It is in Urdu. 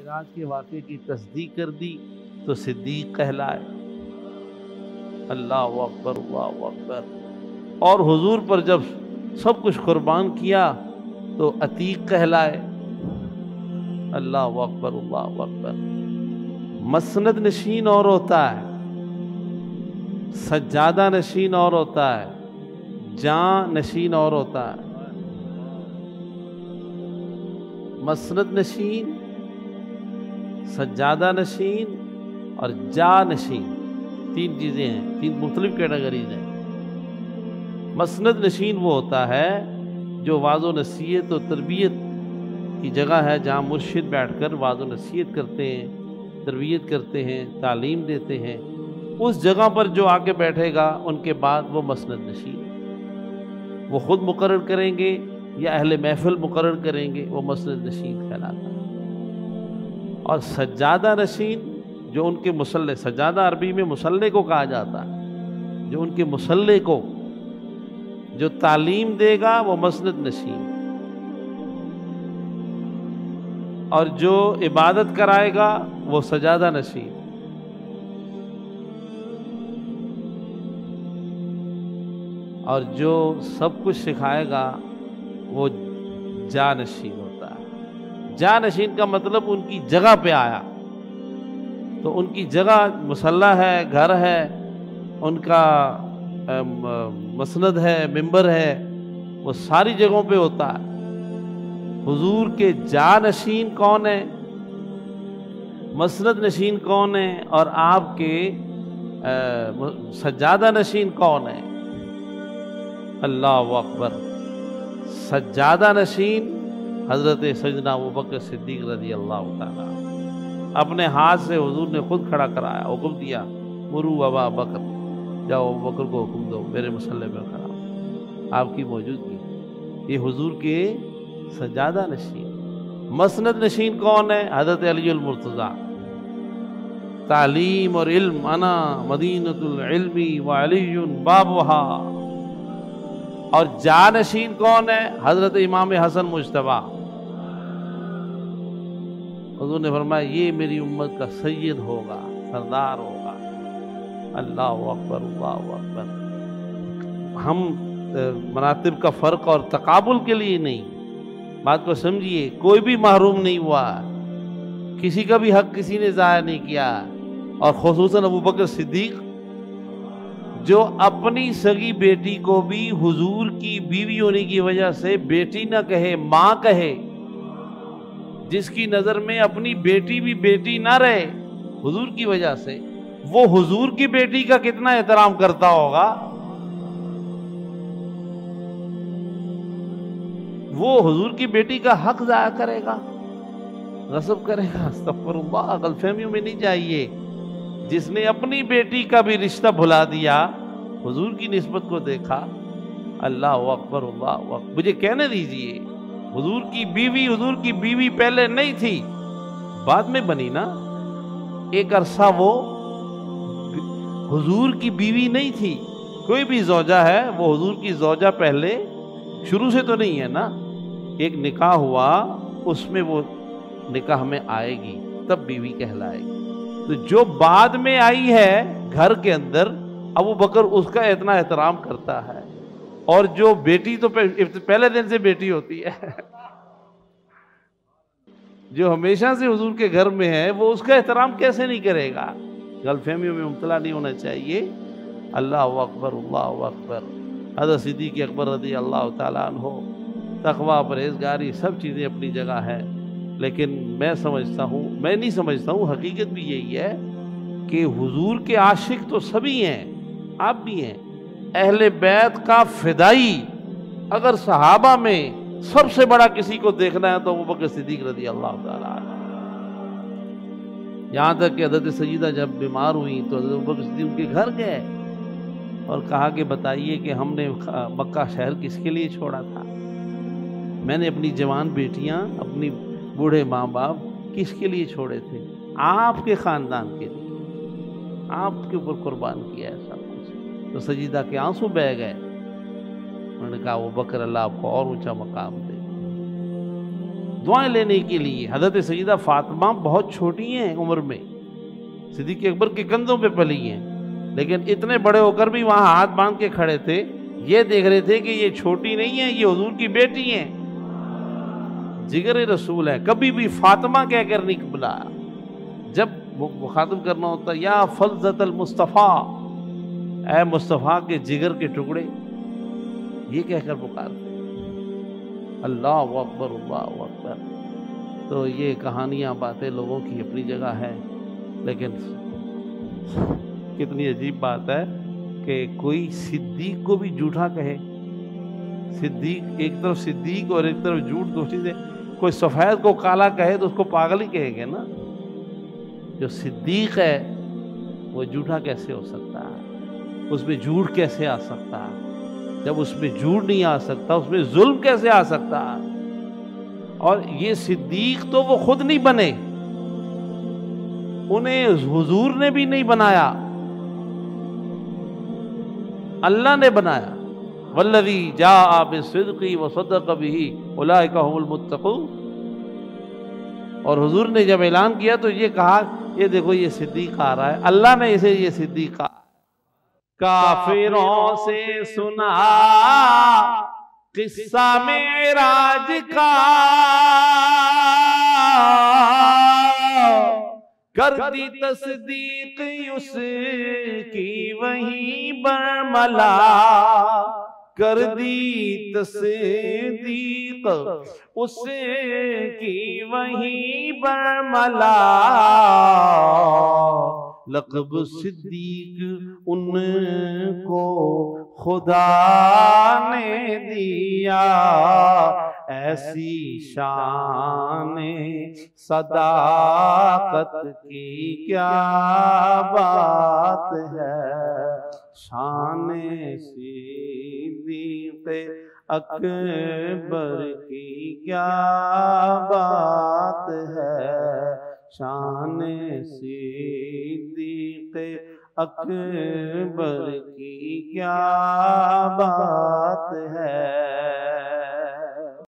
معراج کے واقعے کی تصدیق کر دی تو صدیق کہلائے۔ اللہ اکبر اللہ اکبر۔ اور حضور پر جب سب کچھ قربان کیا تو عتیق کہلائے۔ اللہ اکبر اللہ اکبر۔ مسند نشین اور ہوتا ہے، سجادہ نشین اور ہوتا ہے، جاں نشین اور ہوتا ہے۔ مسند نشین، سجادہ نشین اور جا نشین، تین چیزیں ہیں، تین مختلف کیٹیگریز ہیں۔ مسند نشین وہ ہوتا ہے جو وعظ و نصیحت و تربیت کی جگہ ہے، جہاں مرشد بیٹھ کر وعظ و نصیحت کرتے ہیں، تربیت کرتے ہیں، تعلیم دیتے ہیں۔ اس جگہ پر جو آ کے بیٹھے گا ان کے بعد وہ مسند نشین، وہ خود مقرر کریں گے یا اہل محفل مقرر کریں گے، وہ مسند نشین کہلاتا ہے۔ اور سجادہ نشین جو ان کے مصلی، سجادہ عربی میں مصلی کو کہا جاتا ہے، جو ان کے مصلی کو جو تعلیم دے گا وہ مسند نشین، اور جو عبادت کرائے گا وہ سجادہ نشین۔ اور جو سب کچھ سکھائے گا وہ جانشین ہوتا ہے۔ جانشین کا مطلب ان کی جگہ پہ آیا، تو ان کی جگہ مصلی ہے، گھر ہے، ان کا مسند ہے، ممبر ہے، وہ ساری جگہوں پہ ہوتا ہے۔ حضور کے جانشین کون ہے، مسند نشین کون ہے، اور آپ کے سجادہ نشین کون ہے؟ اللہ اکبر۔ سجادہ نشین حضرت سیدنا ابوبکر صدیق رضی اللہ تعالیٰ، اپنے ہاتھ سے حضور نے خود کھڑا کرایا، حکم دیا، مرو ابا بکر، جاؤ ابوبکر کو حکم دو میرے مصلی میں کھڑا ہو، آپ کی موجودگی۔ یہ حضور کے سجادہ نشین۔ مسند نشین کون ہے؟ حضرت علی المرتضیٰ۔ تعلیم اور علم، انا مدینۃ العلم وعلی بابها۔ اور جانشین کون ہے؟ حضرت امام حسن مجتبیٰ۔ حضور نے فرمایا یہ میری امت کا سید ہوگا، سردار ہوگا۔ اللہ اکبر اللہ اکبر۔ ہم مراتب کا فرق اور تقابل کے لیے نہیں، بات کو سمجھیے، کوئی بھی محروم نہیں ہوا، کسی کا بھی حق کسی نے ضائع نہیں کیا، اور خصوصاً ابوبکر صدیق جو اپنی سگی بیٹی کو بھی حضور کی بیوی ہونے کی وجہ سے بیٹی نہ کہے، ماں کہے، جس کی نظر میں اپنی بیٹی بھی بیٹی نہ رہے حضور کی وجہ سے، وہ حضور کی بیٹی کا کتنا احترام کرتا ہوگا؟ وہ حضور کی بیٹی کا حق ضائع کرے گا، غصب کرے گا؟ استغفر اللہ، غلط فہمیوں میں نہیں چاہیے۔ جس نے اپنی بیٹی کا بھی رشتہ بھلا دیا، حضور کی نسبت کو دیکھا، اللہ اکبر اللہ اکبر۔ مجھے کہنے دیجئے، حضور کی بیوی پہلے نہیں تھی، بعد میں بنی نا۔ ایک عرصہ وہ حضور کی بیوی نہیں تھی۔ کوئی بھی زوجہ ہے وہ حضور کی زوجہ پہلے شروع سے تو نہیں ہے نا، ایک نکاح ہوا، اس میں وہ نکاح میں آئے گی، تب بیوی کہلائے گی۔ تو جو بعد میں آئی ہے گھر کے اندر، ابوبکر اس کا اتنا احترام کرتا ہے، اور جو بیٹی تو پہلے دن سے بیٹی ہوتی ہے، جو ہمیشہ سے حضور کے گھر میں ہے، وہ اس کا احترام کیسے نہیں کرے گا؟ غلط فہمیوں میں مبتلا نہیں ہونا چاہیے۔ اللہ اکبر اللہ اکبر۔ حضرت صدیق اکبر رضی اللہ تعالیٰ عنہ، تقویٰ، پرہیزگاری، سب چیزیں اپنی جگہ ہے، لیکن میں نہیں سمجھتا ہوں، حقیقت بھی یہی ہے کہ حضور کے عاشق تو سبھی ہیں، آپ بھی ہیں۔ اہل بیت کا فدائی، اگر صحابہ میں سب سے بڑا کسی کو دیکھنا ہے تو ابوبکر صدیق رضی اللہ تعالیٰ عنہ۔ یہاں تک کہ حضرت سیدہ جب بیمار ہوئی تو حضرت ابوبکر صدیق ان کے گھر گئے اور کہا کہ بتائیے کہ ہم نے مکہ شہر کس کے لیے چھوڑا تھا؟ میں نے اپنی جوان بیٹیاں، اپنی بوڑھے ماں باپ کس کے لیے چھوڑے تھے؟ آپ کے خاندان کے لیے، آپ کے اوپر قربان کیا ہے سب کچھ۔ تو سجیدہ کے آنسو بہہ گئے۔ انہوں نے کہا ابوبکر، اللہ آپ کو اور اونچا مقام دے۔ دعائیں لینے کے لیے۔ حضرت سیدہ فاطمہ بہت چھوٹی ہیں عمر میں، صدیق اکبر کے کندھوں پہ پلی ہیں، لیکن اتنے بڑے ہو کر بھی وہاں ہاتھ باندھ کے کھڑے تھے، یہ دیکھ رہے تھے کہ یہ چھوٹی نہیں ہے، یہ حضور کی بیٹی ہیں، جگر رسول ہے۔ کبھی بھی فاطمہ کہہ کر نہیں بلایا، جب مخاطب کرنا ہوتا یا فلذت المصطفیٰ، اے مصطفیٰ کے جگر کے ٹکڑے، یہ کہہ کر پکارتے۔ اللہ اکبر اللہ اکبر۔ تو یہ کہانیاں باتیں لوگوں کی اپنی جگہ ہے، لیکن کتنی عجیب بات ہے کہ کوئی صدیق کو بھی جھوٹا کہے۔ صدیق ایک طرف صدیق اور ایک طرف جھوٹ، دو چیزیں۔ کوئی سفید کو کالا کہے تو اس کو پاگل ہی کہیں گے نا۔ جو صدیق ہے وہ جھوٹا کیسے ہو سکتا ہے؟ اس میں جھوٹ کیسے آ سکتا ہے؟ جب اس میں جھوٹ نہیں آ سکتا، اس میں ظلم کیسے آ سکتا ہے؟ اور یہ صدیق تو وہ خود نہیں بنے، انہیں حضور نے بھی نہیں بنایا، اللہ نے بنایا۔ والذی جاء بالصدق وصدق به اولئک هم المتقون۔ اور حضور نے جب اعلان کیا تو یہ کہا، یہ دیکھو یہ صدیق آ رہا ہے، اللہ نے اسے یہ صدیق کہا۔ کافروں سے سنا قصہ معراج کا، کر دی تصدیق اس کی وہیں برملا، کر دی تصدیق اس کی وہیں برملا، لقب صدیق ان کو خدا نے دیا، ایسی شان صداقت کی کیا بات ہے، شان صدیق اکبر کی کیا بات ہے، شان صدیق اکبر کی کیا بات ہے۔